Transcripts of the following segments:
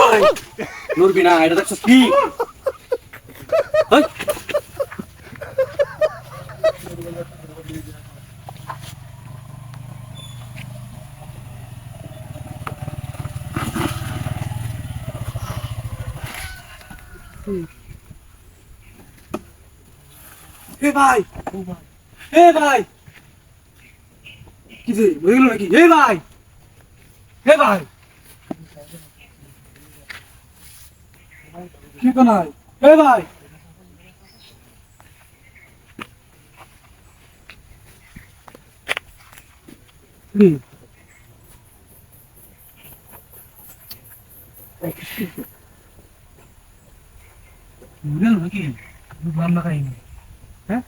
ভাই নড়বি না, এটা দেখছিস কি? হে ভাই, হে ভাই, কি রে হয়ে গেল নাকি? হে ভাই, হে ভাই, কি তো নাই? হে ভাই, কি? ভুলে গেল নাকি? বুঝলাম না কাহিনী। হ্যাঁ,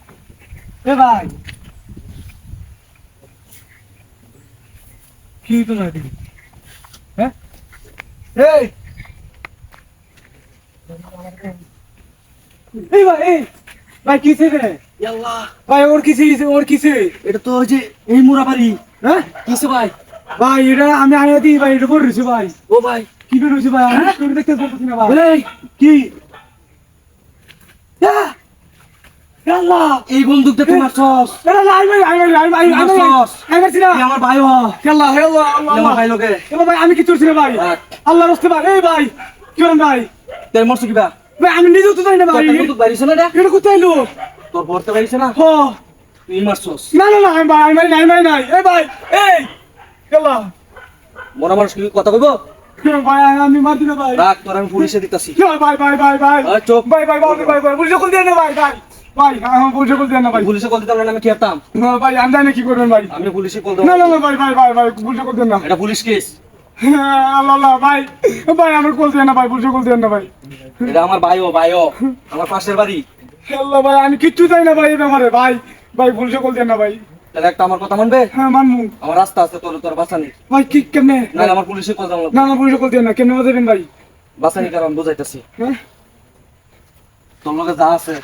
হে ভাই, কি তো নাই দেখি? হ্যাঁ, এই, এই ভাই, এই ভাই কিসে রে? আল্লাহ, ভাই ওর কিসে, ওর কিসে? এটা তো ওই যে এই মুরা বাড়ি। হ্যাঁ কিসে ভাই? ভাই, এটা আমি আনিয়ে দিই ভাই, এটা করে রয়েছে ভাই। ও ভাই, কি করে রয়েছে ভাই? আমি তোকে দেখতে পাচ্ছি না ভাই। এই কি? আহ! আল্লাহ! এই বন্দুকটা তোমার সস। এটা লাই ভাই, আই ভাই, আই ভাই, আই ভাই, আই ভাই না। তুই আমার ভাই হ। আল্লাহ, হে আল্লাহ, আল্লাহ, তুই আমার ভাই লোকে। এবার ভাই আমি কি করছি রে ভাই? রাখ। আল্লাহর রাস্তে ভাই, এই ভাই, কি করেন ভাই? তোর মরছে কিবা? ভাই আমি নিজেও তো জানি না ভাই। তোর বন্দুক বাড়িছে না এটা? এটা কোথায় এলো? তোর পড়তে বাড়িছে না? হ, তুই মারছস। না না না, ভাই, আমি নাই, নাই, নাই, এই ভাই, এই, আল্লাহ, মরা মানুষ কি কথা কইব? ভাই আমি মারছি না ভাই। রাখ, তোর আমি পুলিশে দিতাছি। ভাই ভাই ভাই ভাই, এই চুপ। ভাই ভাই ভাই ভাই ভাই, পুলিশে কল দিয়ে না ভাই, ভাই ভাই, আমার পুলিশে কল দিয়ে না ভাই। পুলিশে কল দিতাম না আমি কি করতাম? না ভাই, আমি জানি না কি করবেন ভাই। আমি পুলিশে কল না দেব। না না ভাই ভাই ভাই ভাই, পুলিশে কল দেন না। এটা পুলিশ কেস। আল্লাহ আল্লাহ ভাই, ভাই আমার কল দেন না ভাই, পুলিশে কল দেন না ভাই। এটা আমার ভাইও আমার পাশের বাড়ি। আল্লাহ ভাই, আমি কিচ্ছু জানি না ভাই এই ব্যাপারে ভাই, ভাই পুলিশে কল দেন না ভাই। তাহলে একটা আমার কথা মানবে? হ্যাঁ মানমু। আমার রাস্তা আছে, তোর বাঁচানি। ভাই কি কেমনে? না আমার পুলিশে কল দেব। না না, পুলিশে কল দেন না, কেমনে বাজাবেন ভাই? বাঁচানি কারণ বুঝাইতাছি। হ্যাঁ তোর লগে যা আছে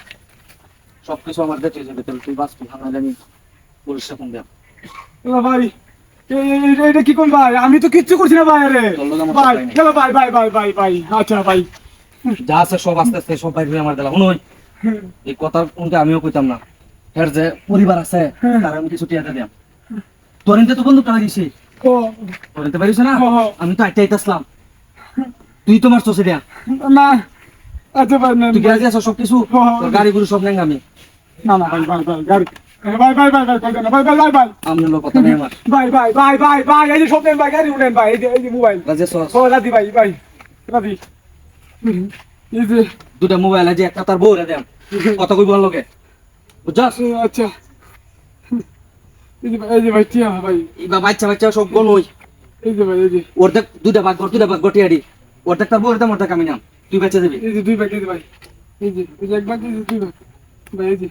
সবকিছু আমার দেখে যাবে, তাহলে তুই বাঁচবি। আমি জানি পুলিশে ফোন দেব। আল্লাহ ভাই, এটা কি কোন ভাই? আমি তো কিচ্ছু করছি না ভাই। আরে তোর লগে আমার ভাই, কথাই নাই। চলো ভাই ভাই ভাই ভাই ভাই, আচ্ছা ভাই। যা আছে সব আস্তে আস্তে সব বাইরে আমার দিলাম। শুনুন, এই কথা শুনতে আমিও কইতাম না। এর যে পরিবার আছে তার আমি কিছু টিয়াতে দিলাম। তোর তো বন্ধু টাকা দিছি। ও তোর পারিস না? ও, ও। আমি তো আইটাই আসলাম। তুই তোমার চোষে দিয়া না, আচ্ছা ভাই, না তুই গেছে আছো সবকিছু। ও, ও। তোর গাড়ি গুলো সব নেই আমি। না না ভাই ভাই ভাই, গাড়ি ভাই ভাই ভাই ভাই, কল দেন না ভাই ভাই ভাই ভাই আমনের লোক কথা নেই আমার। ভাই ভাই ভাই ভাই ভাই, এই যে সব দেন ভাই, গাড়ি উঠেন ভাই, এই যে মোবাইল। রাজে সস ও রাদি ভাই ভাই, রাদি, এই যে, দুটা মোবাইল আছে, একটা তার বউ রে দেন। কথা কইব লোকে বুঝছস? আচ্ছা, এই যে ভাই টিয়া ভাই, এইবা বাচ্চা বাচ্চা সব গল হই। এই যে ভাই, এই যে, অর্ধেক দুটা ভাগ গটিয়াডি। অর্ধেক তার বউ রে দেন, অর্ধেক আমি নাম। তুই বেঁচে যাবি। এই যে দুই ভাই, এই যে ভাই, এই যে এক ভাগ, এই যে দুই ভাগ ভাই, এই যে,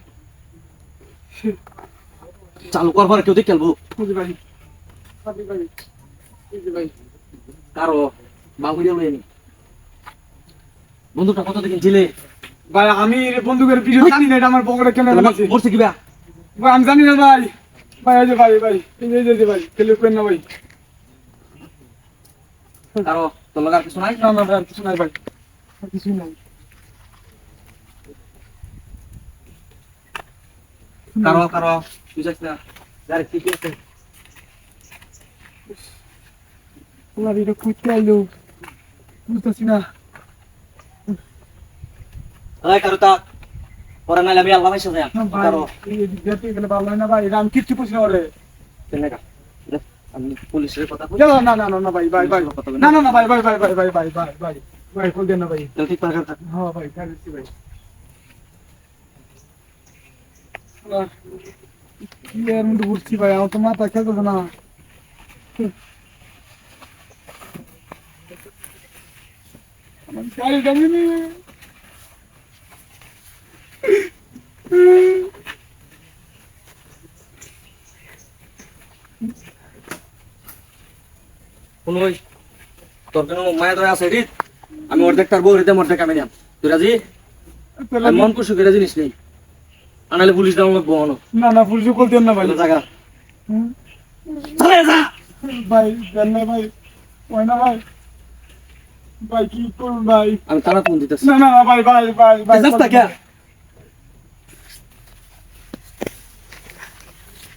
চালু কর পরে কেউ দেখে খেলবো। এই যে ভাই, রাদি ভাই, এই যে ভাই, কারো বাবুরিয়া লইনি বন্ধুটা কত দেখেন ছিলে। ভাই আমি বন্দুকের ভিডিও জানি না, এটা আমার পকেটে কেন আছে মরছে কিবা? ভাই, আমি জানি না ভাই। ভাই এই যে ভাই ভাই, এই যে ভাই, খেলে পেন না ভাই। কারো তোর লাগা কিছু নাই? না না ভাই, আর কিছু নাই ভাই, আর কিছু নাই। কারো তুই যাস না। গাড়ি ঠিক আছে। তোমার এটা কুইতে আইলো, বুঝতেছি না। এই কারো তা পরে নাইলে আমি আল্লাহ মাইসা যাই। না ভাই, কারো এই দেখতে গেলে ভালো হয় না ভাই, এটা আমি কিচ্ছু করছি না ওরে। কেনেকা আমি পুলিশের কথা কই। না না না না না ভাই ভাই ভাই, না না না ভাই ভাই ভাই ভাই ভাই ভাই ভাই ভাই ভাই, কল দেন না ভাই। তাহলে ঠিক পাকা থাক। হ্যাঁ ভাই, কারেছি ভাই। কি এর মধ্যে ঘুরছি ভাই, আমার তো মাথা খেলতেছে না। আমার গাড়ি দামি নেই। কোন ওই তোর কেন মায়া দয়া আছে রিত? আমি অর্ধেক তার বউ রে দেম, অর্ধেক আমি নাম। তুই রাজি? আমি মন খুশি করে জিনিস নেই। আনালে পুলিশ দাম লাগবো অন। না না, পুলিশে কল দেন না ভাই। জায়গা হুম? চলে যা। ভাই দেন না ভাই, ওই না ভাই, ভাই কি করুন ভাই? আমি থানা ফোন দিতেছি। না না না, ভাই ভাই ভাই ভাই যাস না কে?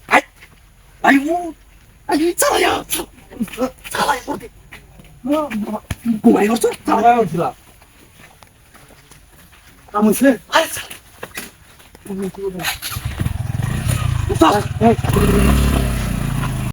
আই আই ও আই চালা যা চালা করতে ঘুমাই গেছো ভাই উঠলা আমছে আই চালা